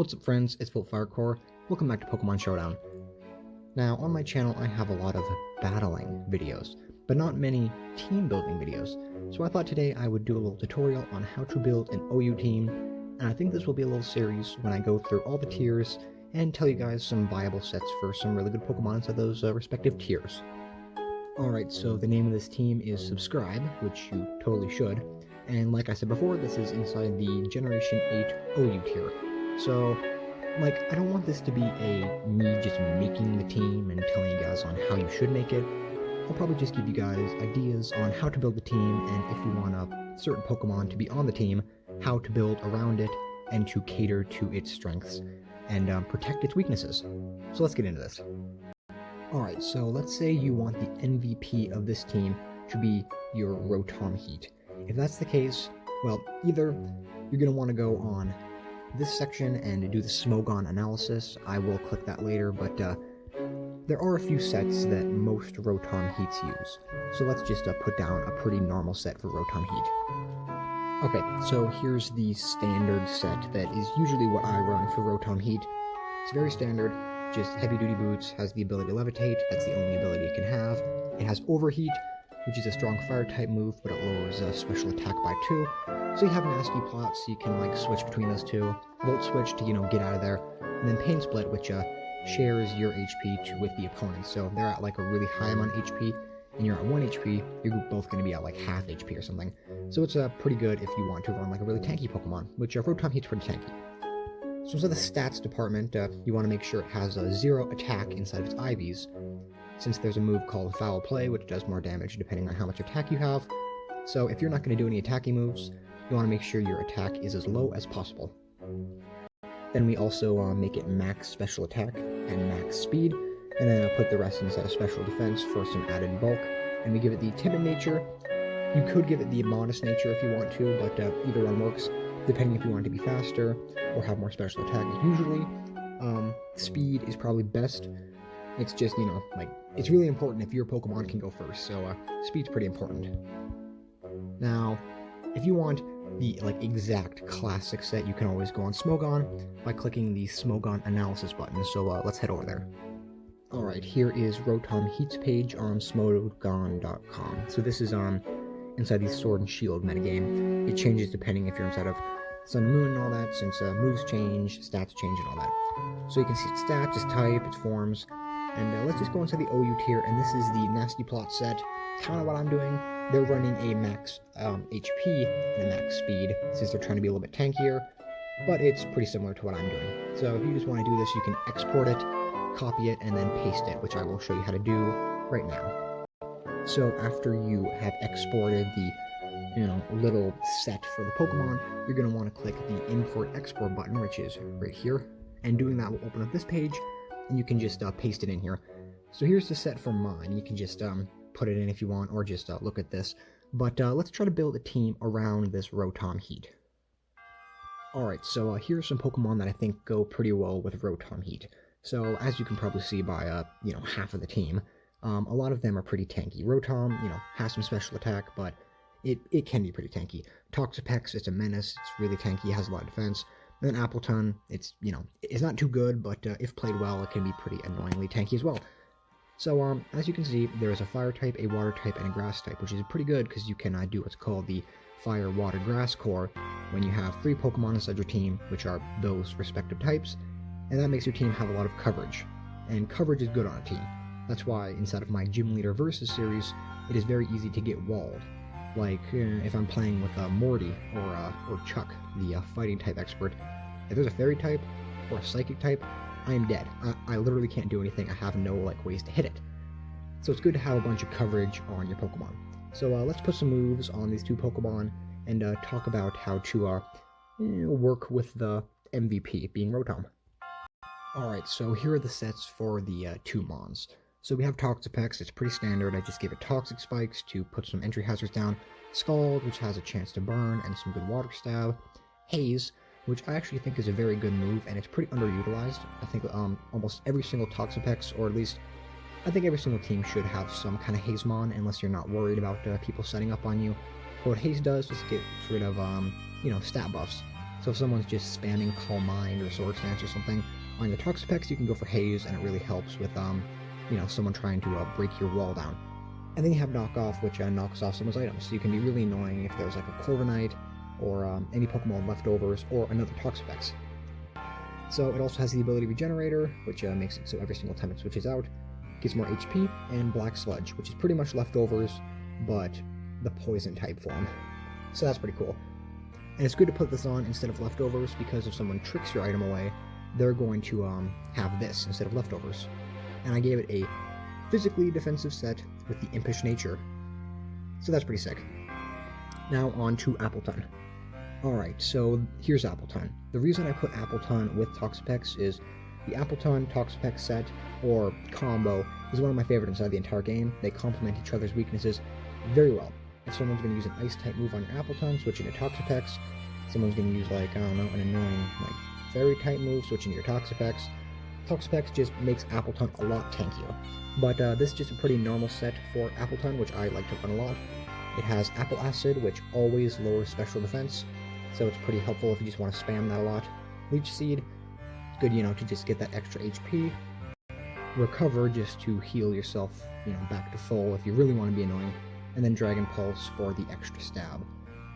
What's up friends, it's Firecore. Welcome back to Pokemon Showdown. Now on my channel I have a lot of battling videos, but not many team building videos. So I thought today I would do a little tutorial on how to build an OU team, and I think this will be a little series when I go through all the tiers and tell you guys some viable sets for some really good Pokemon inside those respective tiers. Alright, so the name of this team is Subscribe, which you totally should, and like I said before, this is inside the Generation 8 OU tier. So, I don't want this to be me just making the team and telling you guys on how you should make it. I'll probably just give you guys ideas on how to build the team, and if you want a certain Pokemon to be on the team, how to build around it and to cater to its strengths and protect its weaknesses. So let's get into this. Alright, so let's say you want the MVP of this team to be your Rotom Heat. If that's the case, well, either you're going to want to go on this section and do the Smogon analysis. I will click that later, but there are a few sets that most Rotom Heats use. So let's just put down a pretty normal set for Rotom Heat. Okay, so here's the standard set that is usually what I run for Rotom Heat. It's very standard, just heavy duty boots, has the ability to levitate, that's the only ability it can have. It has Overheat, which is a strong fire type move, but it lowers special attack by 2. So you have Nasty Plot, so you can switch between those two. Volt Switch to, get out of there. And then Pain Split, which shares your HP with the opponent. So they're at a really high amount of HP, and you're at 1 HP, you're both going to be at half HP or something. So it's pretty good if you want to run a really tanky Pokemon, which Rotom Heat's pretty tanky. So inside the stats department, you want to make sure it has a 0 attack inside of its IVs, since there's a move called Foul Play, which does more damage depending on how much attack you have. So if you're not going to do any attacking moves, you want to make sure your attack is as low as possible. Then we also make it max special attack and max speed, and then put the rest inside of special defense for some added bulk. And we give it the timid nature. You could give it the modest nature if you want to, but either one works, depending if you want it to be faster or have more special attack. Usually, speed is probably best. It's just, it's really important if your Pokemon can go first, so speed's pretty important. Now, if you want the exact classic set, you can always go on Smogon by clicking the Smogon analysis button, so let's head over there. Alright, here is Rotom Heat's page on Smogon.com. So this is inside the Sword and Shield metagame. It changes depending if you're inside of Sun and Moon and all that, since moves change, stats change and all that. So you can see its stats, its type, its forms, and let's just go inside the OU tier, and this is the Nasty Plot set. Kind of what I'm doing. They're running a max HP and a max speed, since they're trying to be a little bit tankier, but it's pretty similar to what I'm doing. So if you just want to do this, you can export it, copy it, and then paste it, which I will show you how to do right now. So after you have exported the little set for the Pokemon, you're going to want to click the Import-Export button, which is right here, and doing that will open up this page, and you can just paste it in here. So here's the set for mine. You can just put it in if you want, or just look at this. But let's try to build a team around this Rotom Heat. Alright, so here's some Pokemon that I think go pretty well with Rotom Heat. So as you can probably see by half of the team, a lot of them are pretty tanky. Rotom, has some special attack, but it can be pretty tanky. Toxapex, it's a menace, it's really tanky, it has a lot of defense. And then Appleton, it's not too good, but if played well, it can be pretty annoyingly tanky as well. So, as you can see, there is a fire type, a water type, and a grass type, which is pretty good because you can do what's called the fire, water, grass core when you have 3 Pokemon inside your team, which are those respective types, and that makes your team have a lot of coverage. And coverage is good on a team. That's why inside of my Gym Leader Versus series, it is very easy to get walled. If I'm playing with Morty or Chuck, the fighting type expert, if there's a fairy type or a psychic type, I am dead. I literally can't do anything. I have no ways to hit it. So it's good to have a bunch of coverage on your Pokemon. So let's put some moves on these 2 Pokemon and talk about how to work with the MVP, being Rotom. Alright, so here are the sets for the 2 Mons. So we have Toxapex, it's pretty standard. I just gave it Toxic Spikes to put some entry hazards down. Scald, which has a chance to burn, and some good Water Stab. Haze, which I actually think is a very good move, and it's pretty underutilized. I think almost every single Toxapex, or at least I think every single team should have some kind of Hazemon, unless you're not worried about people setting up on you. But what Haze does is get rid of, stat buffs. So if someone's just spamming Calm Mind or Sword Stance or something on your Toxapex, you can go for Haze, and it really helps with someone trying to break your wall down. And then you have Knock Off, which knocks off someone's items. So you can be really annoying if there's like a Corviknight or any Pokemon leftovers or another Toxapex. So it also has the ability Regenerator, which makes it so every single time it switches out, gets more HP, and Black Sludge, which is pretty much leftovers, but the poison type form. So that's pretty cool. And it's good to put this on instead of leftovers, because if someone tricks your item away, they're going to have this instead of leftovers. And I gave it a physically defensive set with the Impish Nature. So that's pretty sick. Now on to Appleton. Alright, so here's Appleton. The reason I put Appleton with Toxapex is the Appleton Toxapex set, or combo, is one of my favorite inside the entire game. They complement each other's weaknesses very well. If someone's going to use an Ice-type move on your Appleton, switch into Toxapex. Someone's going to use, like, I don't know, an annoying, like, Fairy-type move, switch into your Toxapex. Toxapex just makes Appleton a lot tankier. But this is just a pretty normal set for Appleton, which I like to run a lot. It has Apple Acid, which always lowers special defense, so it's pretty helpful if you just want to spam that a lot. Leech Seed, it's good, to just get that extra HP. Recover, just to heal yourself, back to full if you really want to be annoying. And then Dragon Pulse for the extra stab.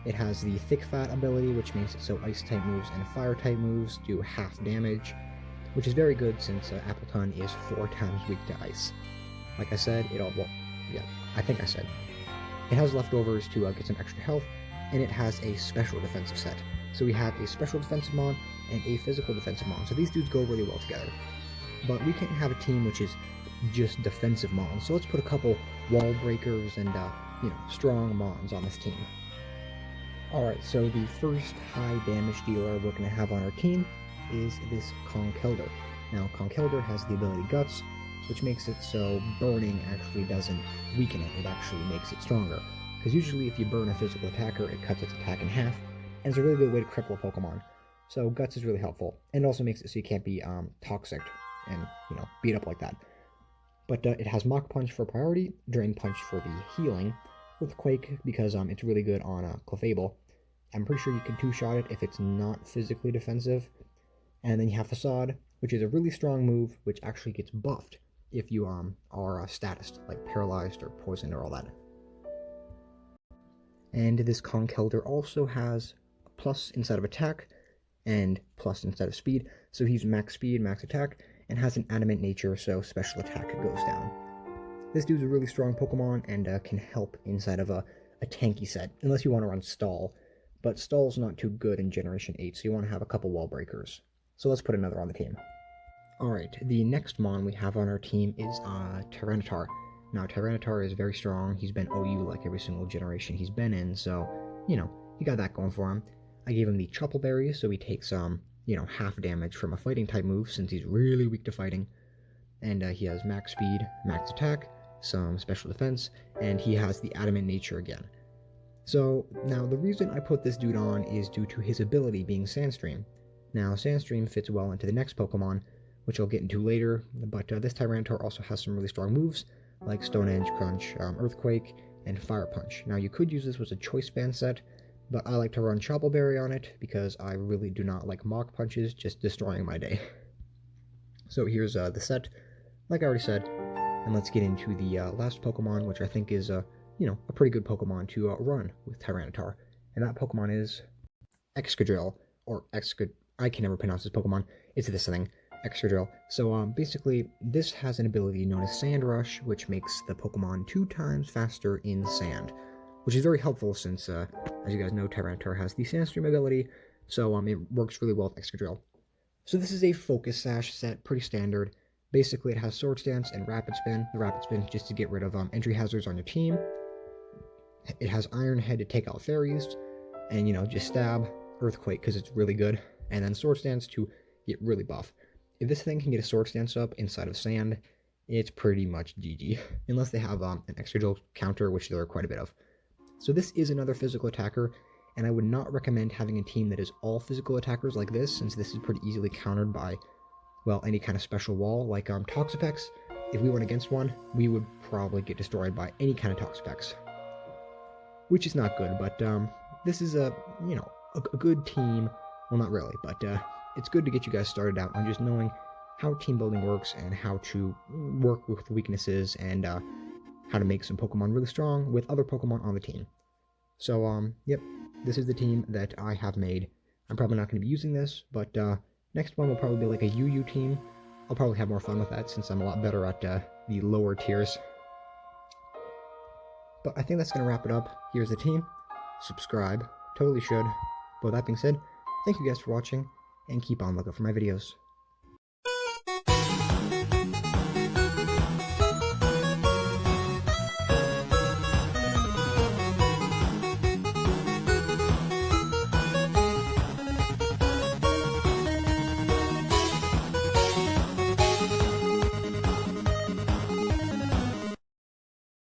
It has the Thick Fat ability, which makes it so Ice-type moves and Fire-type moves do half damage, which is very good since Appleton is 4 times weak to Ice. Like I said, I think I said. It has leftovers to get some extra health, and it has a special defensive set. So we have a special defensive Mon and a physical defensive Mon, so these dudes go really well together. But we can't have a team which is just defensive Mons, so let's put a couple wall breakers and, strong Mons on this team. Alright, so the first high damage dealer we're going to have on our team is this Kelder. Now, Kelder has the ability Guts, which makes it so burning actually doesn't weaken it, it actually makes it stronger. Because usually if you burn a physical attacker, it cuts its attack in half, and it's a really good way to cripple a Pokemon. So Guts is really helpful, and it also makes it so you can't be toxic and, beat up like that. But it has Mach Punch for priority, Drain Punch for the healing, Earthquake because it's really good on Clefable. I'm pretty sure you can two-shot it if it's not physically defensive. And then you have Facade, which is a really strong move, which actually gets buffed if you are statused, like paralyzed or poisoned or all that. And this Kelder also has a plus instead of attack, and plus instead of speed, so he's max speed, max attack, and has an adamant nature, so special attack goes down. This dude's a really strong Pokemon, and can help inside of a tanky set, unless you want to run Stall, but Stall's not too good in Generation 8, so you want to have a couple wall breakers. So let's put another on the team. Alright, the next Mon we have on our team is Tyranitar. Now, Tyranitar is very strong. He's been OU like every single generation he's been in, so, he got that going for him. I gave him the Chople Berry, so he takes, half damage from a fighting-type move, since he's really weak to fighting. And he has max speed, max attack, some special defense, and he has the adamant nature again. So, now the reason I put this dude on is due to his ability being Sandstream. Now, Sandstream fits well into the next Pokemon, which I'll get into later, but this Tyranitar also has some really strong moves, like Stone Edge, Crunch, Earthquake, and Fire Punch. Now, you could use this as a Choice Band set, but I like to run Chople Berry on it, because I really do not like Mach Punches just destroying my day. So here's the set, like I already said, and let's get into the last Pokemon, which I think is, a pretty good Pokemon to run with Tyranitar, and that Pokemon is Excadrill, or I can never pronounce this Pokemon, it's this thing, Excadrill. So basically, this has an ability known as Sand Rush, which makes the Pokemon 2 times faster in sand, which is very helpful since, as you guys know, Tyranitar has the Sandstream ability, so it works really well with Excadrill. So this is a Focus Sash set, pretty standard. Basically, it has Sword Stance and Rapid Spin. The Rapid Spin is just to get rid of entry hazards on your team. It has Iron Head to take out fairies, and, just stab, Earthquake because it's really good, and then Sword Stance to get really buff. If this thing can get a Sword Stance up inside of sand, it's pretty much GG, unless they have an Excadrill counter, which there are quite a bit of. So this is another physical attacker, and I would not recommend having a team that is all physical attackers like this, since this is pretty easily countered by, well, any kind of special wall, like Toxapex. If we went against one, we would probably get destroyed by any kind of Toxapex, which is not good, but this is a good team Well, not really, but it's good to get you guys started out on just knowing how team building works and how to work with weaknesses and how to make some Pokemon really strong with other Pokemon on the team. So, yep, this is the team that I have made. I'm probably not going to be using this, but next one will probably be like a UU team. I'll probably have more fun with that since I'm a lot better at the lower tiers. But I think that's going to wrap it up. Here's the team. Subscribe. Totally should. But with that being said, thank you guys for watching, and keep on looking for my videos.